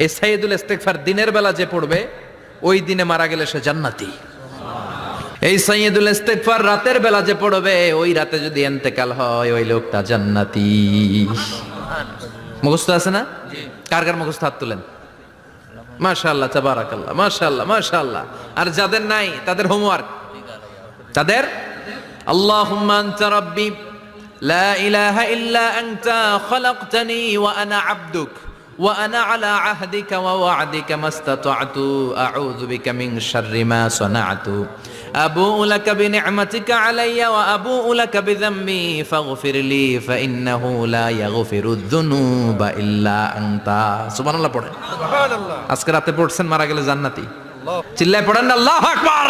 এই সাইয়্যিদুল ইস্তিগফার দিনের বেলা যে পড়বে ওই দিনে মারা গেলে সে জান্নাতি। এই সাইয়্যিদুল ইস্তিগফার রাতের বেলা যে পড়বে ওই রাতে যদি ইন্তেকাল হয় ওই লোকটা জান্নাতি। মুখস্থ আছে না? কার কার মুখস্থ হাত তুলেন। মাশাআল্লাহ, তাবারাকাল্লাহ, মাশাআল্লাহ, মাশাআল্লাহ। আর যাদের নাই তাদের হোমওয়ার্ক, তাদের আল্লাহুম্মা আনতা রাব্বি লা ইলাহা ইল্লা আনতা খালাকতানি ওয়া আনা আবদুক ওয়া আনা আলা আহদিকা ওয়া ওয়া'দিকা মাস্তাতা'তু আউযু বিকা মিন শাররি মা সানা'তু আবু'ু লাকা বিনি'মাতিকা আলাইয়া ওয়া আবু'ু লাকা বিযামবি ফাগফিরলি ফাইন্নাহু লা ইয়াগফিরুয যুনুবা ইল্লা আনতা। সুবহানাল্লাহ পড়েন। সুবহানাল্লাহ। আজকে রাতে পড়ছেন, মারা গেলে জান্নাতি। চিল্লায় পড়েন না আল্লাহু আকবার।